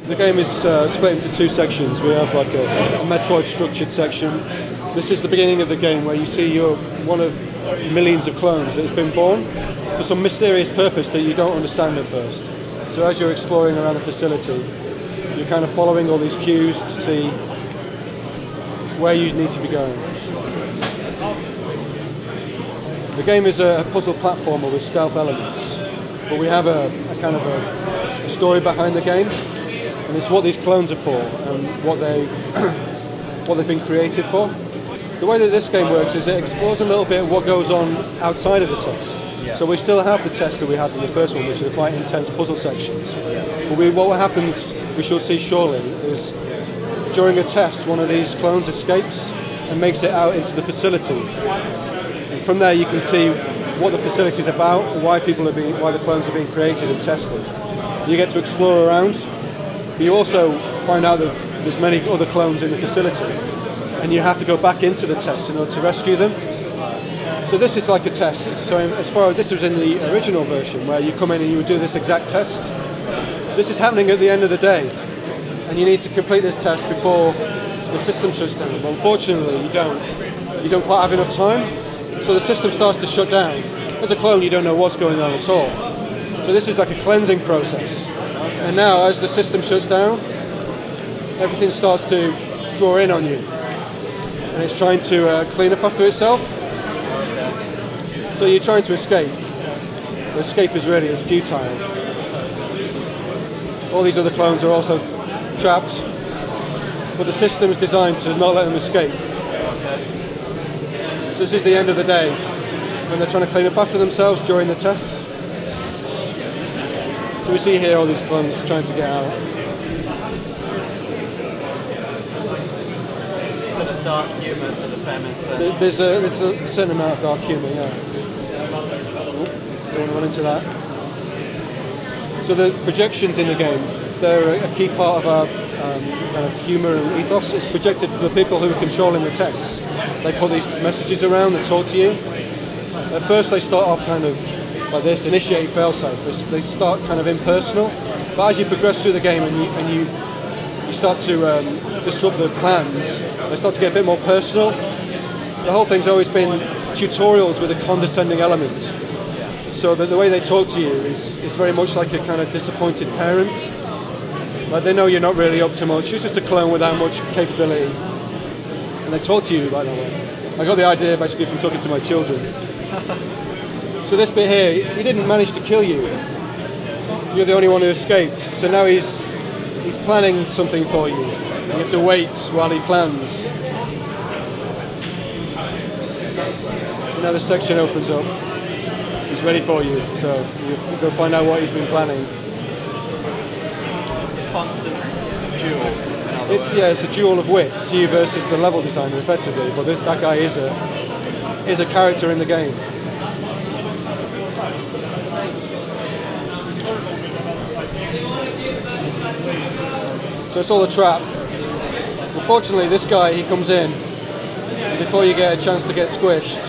The game is split into two sections. We have like a Metroid structured section. This is the beginning of the game where you see you're one of millions of clones that has been born for some mysterious purpose that you don't understand at first. So as you're exploring around the facility, you're kind of following all these cues to see where you need to be going. The game is a puzzle platformer with stealth elements, but we have a kind of a story behind the game, and it's what these clones are for and what they've been created for. The way that this game works is it explores a little bit what goes on outside of the test. Yeah. So we still have the test that we had in the first one, which are quite intense puzzle sections. Yeah. But what happens, we shall see shortly, is during a test, one of these clones escapes and makes it out into the facility. And from there, you can see what the facility is about, why the clones are being created and tested. You get to explore around, but you also find out that there's many other clones in the facility, and you have to go back into the test in order to rescue them. So this is like a test. So as far as this was in the original version, where you come in and you would do this exact test, this is happening at the end of the day, and you need to complete this test before the system shuts down. But unfortunately, you don't quite have enough time, so the system starts to shut down. As a clone, you don't know what's going on at all. So this is like a cleansing process. And now, as the system shuts down, everything starts to draw in on you, and it's trying to clean up after itself. So you're trying to escape. The escape is futile. All these other clones are also trapped, but the system is designed to not let them escape. So this is the end of the day, when they're trying to clean up after themselves during the tests. So we see here all these clones trying to get out. Bit of dark humour to the premise. There's a certain amount of dark humour, yeah. Don't want to run into that. So the projections in the game, they're a key part of our kind of humour and ethos. It's projected to the people who are controlling the tests. They put these messages around that talk to you. At first they start off kind of like this, initiate failsafe. They start kind of impersonal, but as you progress through the game and you start to disrupt the plans, they start to get a bit more personal. The whole thing's always been tutorials with a condescending element. So that the way they talk to you is very much like a kind of disappointed parent. Like they know you're not really up to much, you're just a clone without much capability. And they talk to you like that way. I got the idea basically from talking to my children. So this bit here, he didn't manage to kill you. You're the only one who escaped. So now he's planning something for you. You have to wait while he plans. Now the section opens up. He's ready for you, so you go find out what he's been planning. It's a constant duel. It's a duel of wits, you versus the level designer, effectively. But that guy is a character in the game. So it's all a trap. Unfortunately, this guy, he comes in, and before you get a chance to get squished,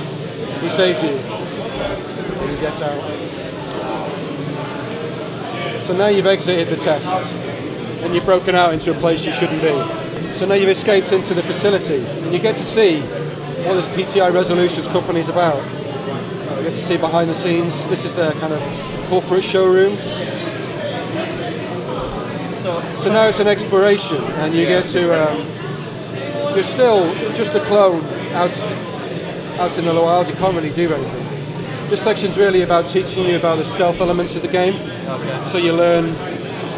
he saves you. Get out. So now you've exited the test and you've broken out into a place you shouldn't be. So now you've escaped into the facility and you get to see what this PTI Resolutions company is about. You get to see behind the scenes. This is their kind of corporate showroom. So now it's an exploration and you get to you're still just a clone out in the wild. You can't really do anything. This section's really about teaching you about the stealth elements of the game. Okay. So you learn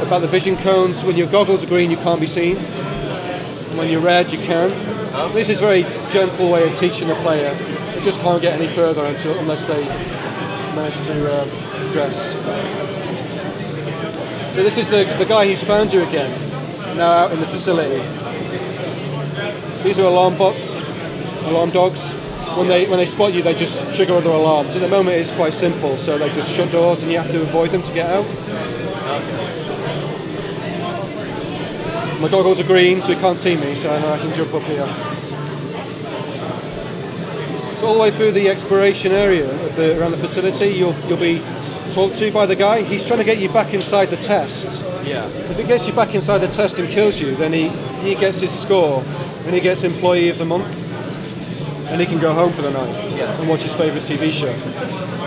about the vision cones. When your goggles are green, you can't be seen. And when you're red, you can. Okay. This is a very gentle way of teaching the player. They just can't get any further unless they manage to progress. So this is the guy who's found you again, now out in the facility. These are alarm bots, alarm dogs. When they spot you, they just trigger other alarms. At the moment, it's quite simple, so they just shut doors and you have to avoid them to get out. My goggles are green, so he can't see me, so I know I can jump up here. So all the way through the exploration area around the facility, you'll be talked to by the guy. He's trying to get you back inside the test Yeah. If he gets you back inside the test and kills you, then he gets his score, and he gets Employee of the Month, and he can go home for the night and watch his favourite TV show.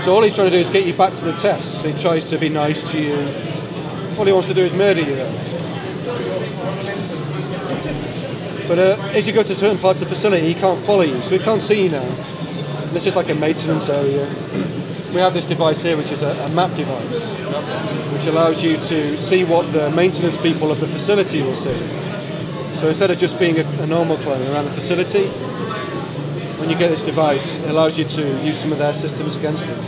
So all he's trying to do is get you back to the test. So he tries to be nice to you. All he wants to do is murder you though. But as you go to certain parts of the facility, he can't follow you, so he can't see you now. This is like a maintenance area. We have this device here, which is a map device, which allows you to see what the maintenance people of the facility will see. So instead of just being a normal clone around the facility, when you get this device, it allows you to use some of their systems against them.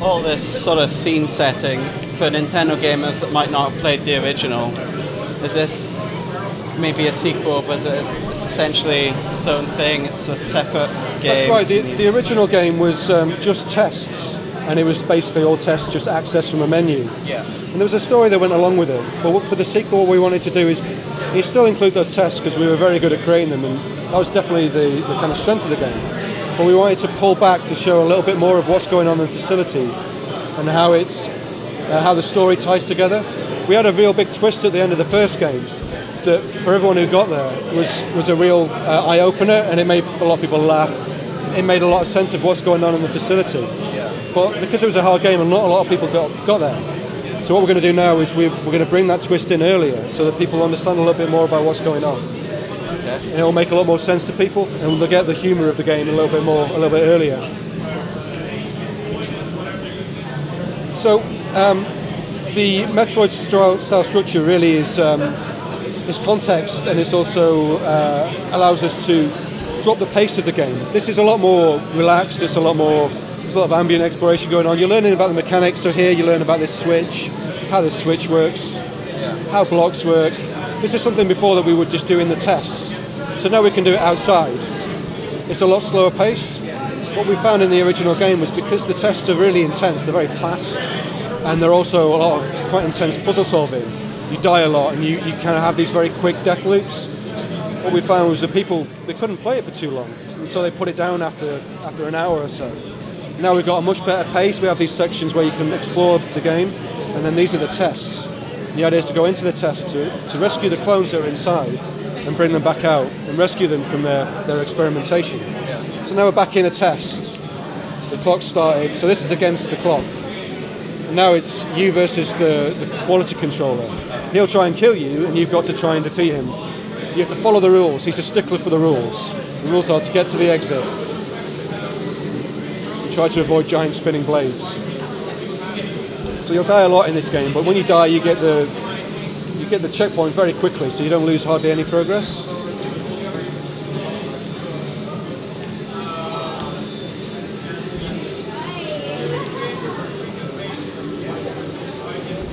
All this sort of scene setting for Nintendo gamers that might not have played the original, is this maybe a sequel, but it's essentially its own thing, it's a separate game? That's right, the original game was just tests, and it was basically all tests, just access from a menu. Yeah. And there was a story that went along with it, but for the sequel what we wanted to do is still include those tests because we were very good at creating them, and that was definitely the kind of strength of the game. But we wanted to pull back to show a little bit more of what's going on in the facility and how how the story ties together. We had a real big twist at the end of the first game that for everyone who got there was a real eye-opener, and it made a lot of people laugh. It made a lot of sense of what's going on in the facility. Yeah. But because it was a hard game and not a lot of people got there, so what we're going to do now is we're going to bring that twist in earlier so that people understand a little bit more about what's going on. Okay. And it will make a lot more sense to people, and they'll get the humour of the game a little bit earlier. So the Metroid style structure really is context, and it's also allows us to drop the pace of the game. This is a lot more relaxed. There's a lot of ambient exploration going on. You're learning about the mechanics. So here you learn about this switch, how the switch works, how blocks work. This is something before that we would just do in the tests. So now we can do it outside. It's a lot slower paced. What we found in the original game was because the tests are really intense, they're very fast, and they're also a lot of quite intense puzzle solving. You die a lot, and you kind of have these very quick death loops. What we found was that people, they couldn't play it for too long, and so they put it down after an hour or so. Now we've got a much better pace. We have these sections where you can explore the game, and then these are the tests. The idea is to go into the tests to rescue the clones that are inside and bring them back out and rescue them from their experimentation. So now we're back in a test. The clock started, so this is against the clock. And now it's you versus the quality controller. He'll try and kill you, and you've got to try and defeat him. You have to follow the rules. He's a stickler for the rules. The rules are to get to the exit. You try to avoid giant spinning blades. So you'll die a lot in this game, but when you die, you get the checkpoint very quickly, so you don't lose hardly any progress.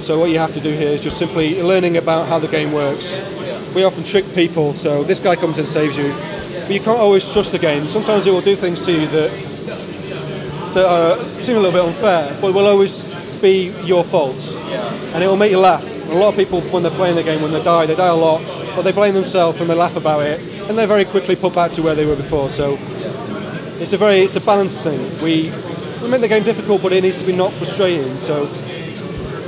So what you have to do here is just simply learning about how the game works. We often trick people, so this guy comes and saves you, but you can't always trust the game. Sometimes it will do things to you that seem a little bit unfair, but will always be your fault, and it will make you laugh. A lot of people, when they're playing the game, when they die a lot, but they blame themselves and they laugh about it, and they're very quickly put back to where they were before. So it's a balanced thing. We make the game difficult, but it needs to be not frustrating. So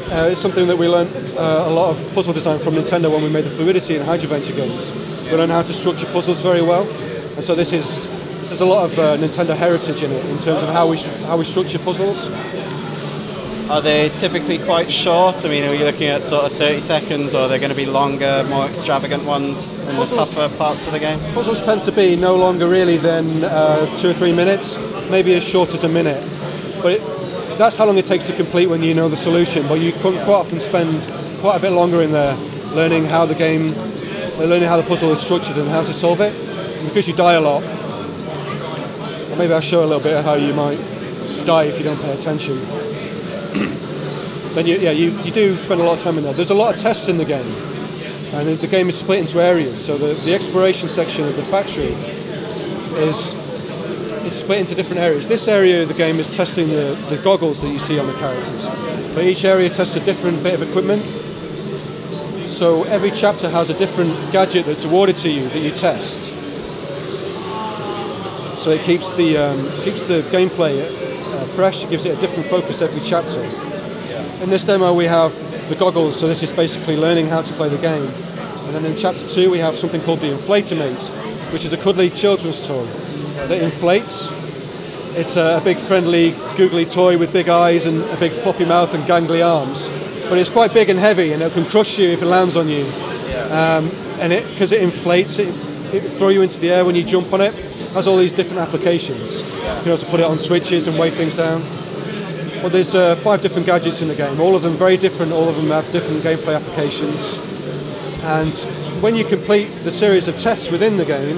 it's something that we learned a lot of puzzle design from Nintendo when we made the Fluidity and Hydroventure games. We learned how to structure puzzles very well, and so this has a lot of Nintendo heritage in it in terms of how we structure puzzles. Are they typically quite short? I mean, are you looking at sort of 30 seconds, or are they going to be longer, more extravagant ones in the tougher parts of the game? Puzzles tend to be no longer really than 2 or 3 minutes, maybe as short as a minute. But that's how long it takes to complete when you know the solution. But you can quite often spend quite a bit longer in there learning how the puzzle is structured and how to solve it. And because you die a lot, or maybe I'll show a little bit of how you might die if you don't pay attention. Then you do spend a lot of time in there. There's a lot of tests in the game, and the game is split into areas. So the exploration section of the factory is split into different areas. This area of the game is testing the goggles that you see on the characters. But each area tests a different bit of equipment. So every chapter has a different gadget that's awarded to you that you test. So it keeps the gameplay fresh. It gives it a different focus every chapter. In this demo we have the goggles, so this is basically learning how to play the game. And then in chapter 2 we have something called the Inflator-Mate, which is a cuddly children's toy that inflates. It's a big friendly googly toy with big eyes and a big floppy mouth and gangly arms. But it's quite big and heavy and it can crush you if it lands on you. And because it inflates, it throw you into the air when you jump on it. It has all these different applications. You can also put it on switches and weigh things down. Well, there's 5 different gadgets in the game, all of them very different, all of them have different gameplay applications. And when you complete the series of tests within the game,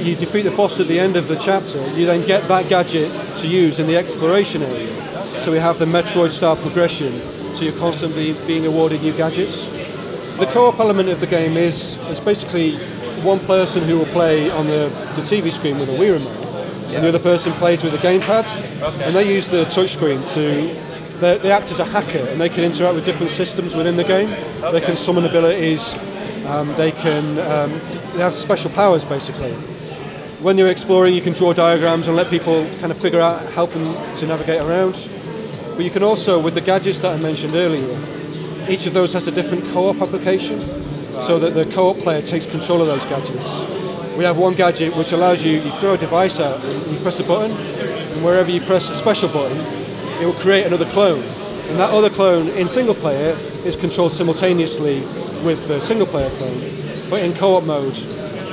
you defeat the boss at the end of the chapter, you then get that gadget to use in the exploration area. So we have the Metroid-style progression, so you're constantly being awarded new gadgets. The co-op element of the game is basically one person who will play on the TV screen with a Wii remote, and the other person plays with a gamepad, and they use the touchscreen they act as a hacker, and they can interact with different systems within the game. They can summon abilities, they have special powers basically. When you're exploring you can draw diagrams and let people kind of figure out, help them to navigate around. But you can also, with the gadgets that I mentioned earlier, each of those has a different co-op application, so that the co-op player takes control of those gadgets. We have one gadget which allows you throw a device out and you press a button, and wherever you press a special button, it will create another clone. And that other clone in single player is controlled simultaneously with the single player clone. But in co-op mode,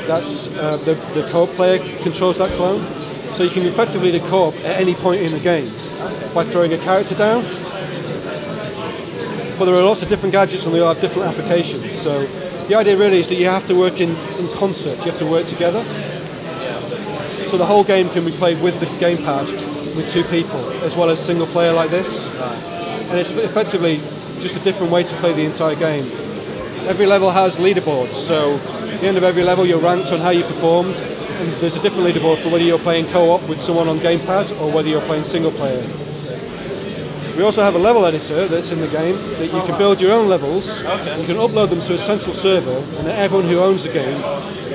that's the co-op player controls that clone. So you can effectively do co-op at any point in the game by throwing a character down. But there are lots of different gadgets and they all have different applications. So the idea really is that you have to work in concert, you have to work together. So the whole game can be played with the gamepad with 2 people, as well as single player like this. And it's effectively just a different way to play the entire game. Every level has leaderboards, so at the end of every level you're ranked on how you performed, and there's a different leaderboard for whether you're playing co-op with someone on gamepad or whether you're playing single player. We also have a level editor that's in the game that you can build your own levels. You can upload them to a central server, and then everyone who owns the game,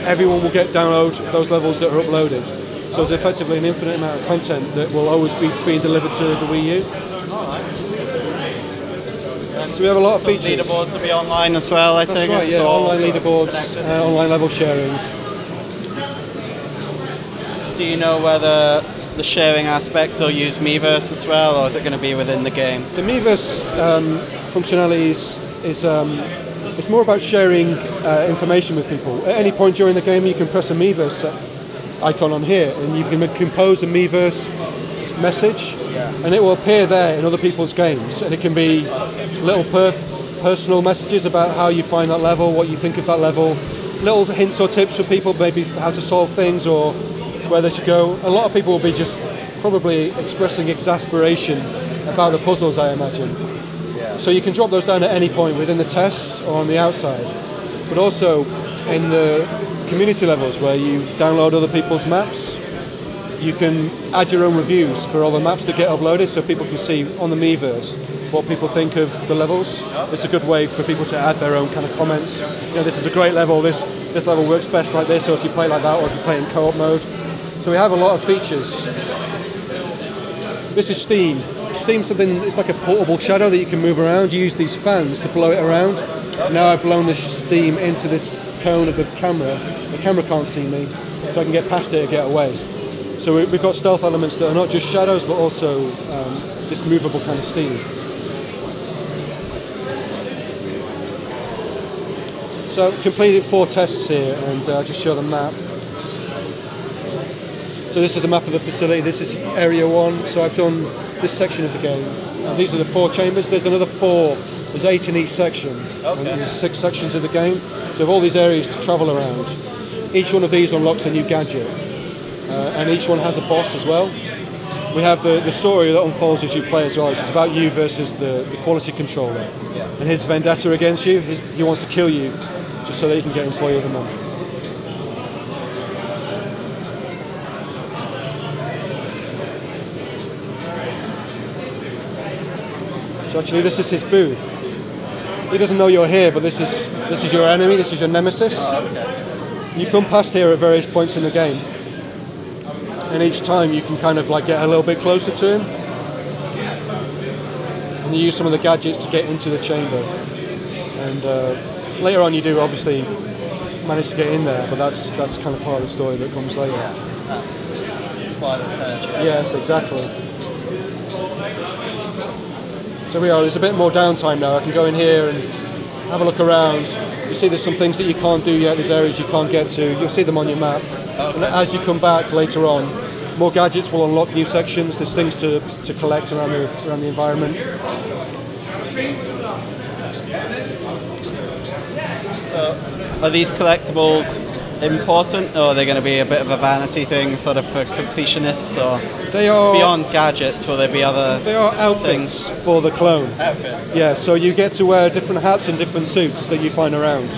everyone will download those levels that are uploaded. So there's effectively an infinite amount of content that will always be being delivered to the Wii U. So we have a lot of features. Leaderboards will be online as well, I think. That's right, yeah, online leaderboards, online level sharing. Do you know whether the sharing aspect will use Miiverse as well, or is it going to be within the game? The Miiverse functionality is it's more about sharing information with people. At any point during the game you can press a Miiverse icon on here and you can compose a Miiverse message, and it will appear there in other people's games, and it can be little personal messages about how you find that level, what you think of that level, little hints or tips for people, maybe how to solve things or where they should go. A lot of people will be just probably expressing exasperation about the puzzles, I imagine. So you can drop those down at any point within the tests or on the outside, but also in the community levels where you download other people's maps. You can add your own reviews for all the maps that get uploaded, so people can see on the Miiverse what people think of the levels. It's a good way for people to add their own kind of comments. You know, this is a great level, this level works best like this, or if you play like that, or if you play in co-op mode. So we have a lot of features. This is Steam. Steam's something, it's like a portable shadow that you can move around. You use these fans to blow it around. Now I've blown the steam into this cone of the camera. The camera can't see me, so I can get past it and get away. So we've got stealth elements that are not just shadows, but also this movable kind of steam. So I've completed 4 tests here, and I'll just show the map. So this is the map of the facility. This is area 1. So I've done this section of the game. These are the 4 chambers. There's another 4. There's 8 in each section. And there's 6 sections of the game. So we have all these areas to travel around. Each one of these unlocks a new gadget. And each one has a boss as well. We have the story that unfolds as you play as well. It's about you versus the quality controller. And his vendetta against you. He wants to kill you just so that he can get Employee of the Month. So actually this is his booth. He doesn't know you're here, but this is your enemy, this is your nemesis. You come past here at various points in the game. And each time you can kind of like get a little bit closer to him. and you use some of the gadgets to get into the chamber. And later on, you do obviously manage to get in there, but that's kind of part of the story that comes later. Yeah, that's why the turn. Yes, exactly. So there's a bit more downtime now. I can go in here and have a look around. You see there's some things that you can't do yet, there's areas you can't get to. You'll see them on your map. Okay. And as you come back later on, more gadgets will unlock new sections. There's things to collect around the environment. Are these collectibles important, or are they going to be a bit of a vanity thing, sort of for completionists, or they are beyond gadgets? Will there be other? They are outfits for the clone. Outfits. Yeah, so you get to wear different hats and different suits that you find around.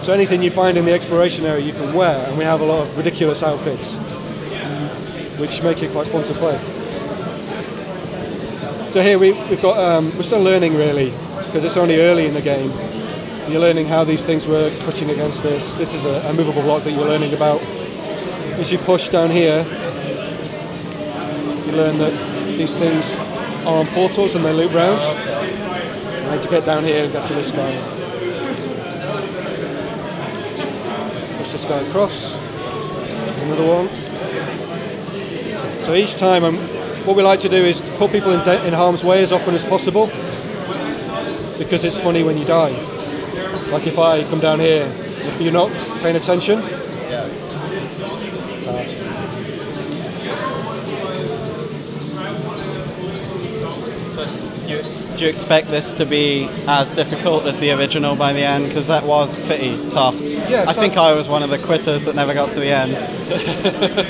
So anything you find in the exploration area you can wear, and we have a lot of ridiculous outfits, which make it quite fun to play. So here we've got we're still learning really, because it's only early in the game. You're learning how these things work, pushing against this. This is a movable block that you're learning about. As you push down here, you learn that these things are on portals and they loop round. I need to get down here and get to this guy. Push this guy across. Another one. So each time, what we like to do is put people in harm's way as often as possible, because it's funny when you die. Like if I come down here, if you're not paying attention. Yeah. So do you expect this to be as difficult as the original by the end? Because that was pretty tough. Yeah, I think I was one of the quitters that never got to the end.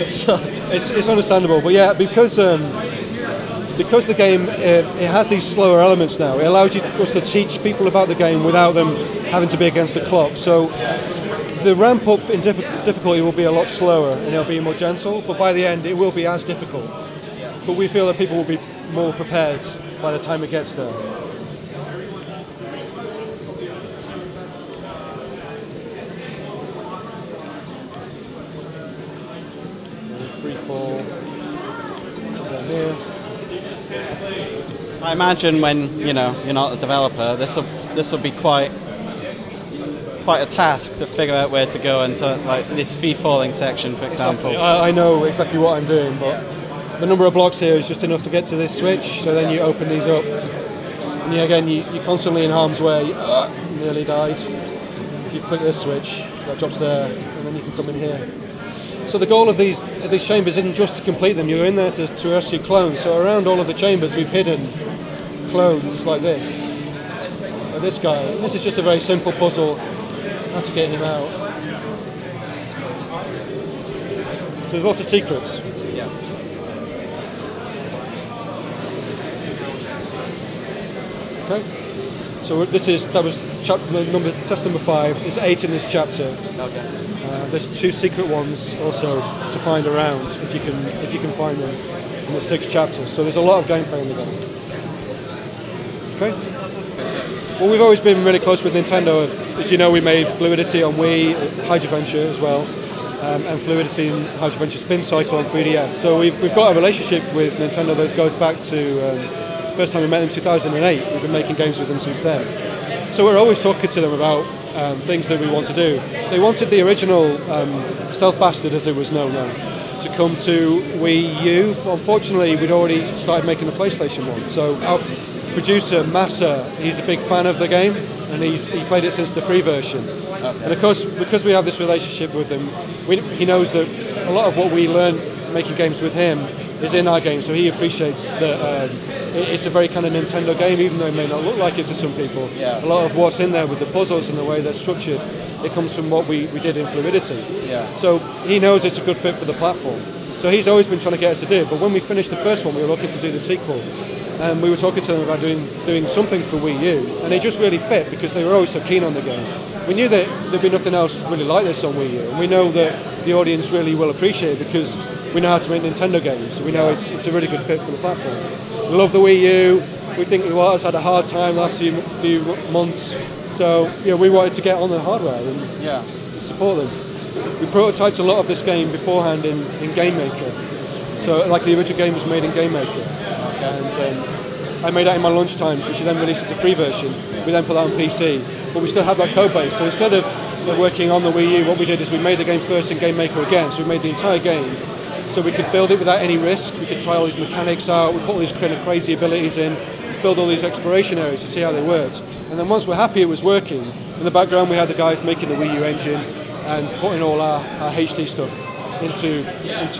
So. It's understandable, but yeah, because the game it has these slower elements now. It allows us to teach people about the game without them having to be against the clock. So the ramp up in difficulty will be a lot slower and it'll be more gentle, but by the end it will be as difficult. But we feel that people will be more prepared by the time it gets there. Free fall down here. I imagine when you're not a developer, this will be quite a task to figure out where to go into, like this free falling section, for example. I know exactly what I'm doing, but the number of blocks here is just enough to get to this switch. So then you open these up, and you're constantly in harm's way. Nearly died. If you flick this switch, that drops there, and then you can come in here. So the goal of these chambers isn't just to complete them. You're in there to rescue clones. So around all of the chambers, we've hidden clones like this. Like this guy. This is just a very simple puzzle. How to get him out. So there's lots of secrets. Yeah. Okay. So that was test number 5. There's 8 in this chapter. Okay. There's 2 secret ones also to find around if you can find them in the 6th chapter. So there's a lot of gameplay in the game. Okay. Well, we've always been really close with Nintendo. As you know, we made Fluidity on Wii, Hydroventure as well, and Fluidity and Hydroventure Spin Cycle on 3DS. So we've got a relationship with Nintendo that goes back to first time we met them in 2008. We've been making games with them since then. So we're always talking to them about things that we want to do. They wanted the original Stealth Bastard, as it was known then, to come to Wii U. Unfortunately, we'd already started making the PlayStation one. So our producer, Massa, he's a big fan of the game, and he played it since the free version. Okay. And of course, because we have this relationship with him, he knows that a lot of what we learn making games with him is in our game, so he appreciates that it's a very kind of Nintendo game, even though it may not look like it to some people. Yeah. A lot of what's in there with the puzzles and the way they're structured, it comes from what we did in Fluidity. Yeah. So he knows it's a good fit for the platform. So he's always been trying to get us to do it, but when we finished the first one, we were looking to do the sequel. And we were talking to them about doing something for Wii U, and it just really fit because they were always so keen on the game. We knew that there'd be nothing else really like this on Wii U, and we know that the audience really will appreciate it because we know how to make Nintendo games. We know it's a really good fit for the platform. We love the Wii U. We think Iwata's had a hard time the last few months, so we wanted to get on the hardware and support them. We prototyped a lot of this game beforehand in Game Maker. So like the original game was made in Game Maker. And I made out in my lunch times, which we then released as a free version. We then put that on PC, but we still had that code base. So instead of working on the Wii U, what we did is we made the game first in Game Maker again. So we made the entire game, so we could build it without any risk. We could try all these mechanics out. We put all these kind of crazy abilities in, build all these exploration areas to see how they worked. And then once we're happy it was working, in the background we had the guys making the Wii U engine and putting all our HD stuff into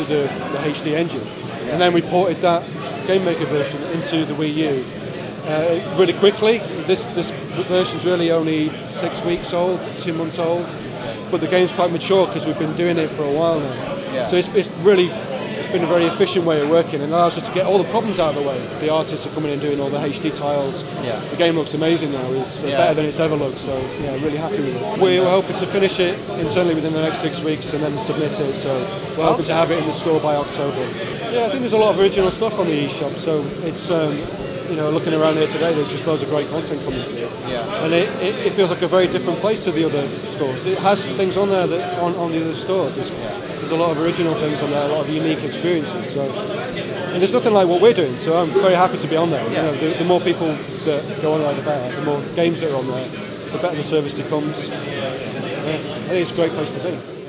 the HD engine. And then we ported that Game Maker version into the Wii U really quickly. This version's really only 6 weeks old, 2 months old, but the game's quite mature because we've been doing it for a while now. Yeah. So it's been a very efficient way of working and allows us to get all the problems out of the way. The artists are coming in doing all the HD tiles. Yeah. The game looks amazing now. It's better than it's ever looked, so yeah, really happy with it. We're hoping to finish it internally within the next 6 weeks and then submit it, so we're hoping to have it in the store by October. Yeah, I think there's a lot of original stuff on the eShop, so it's looking around here today, there's just loads of great content coming to it. Yeah. And it feels like a very different place to the other stores. It has things on there that aren't on the other stores. There's a lot of original things on there, a lot of unique experiences. So, and there's nothing like what we're doing, so I'm very happy to be on there. Yeah. The more people that go on there, the better. The more games that are on there, the better the service becomes. Yeah, I think it's a great place to be.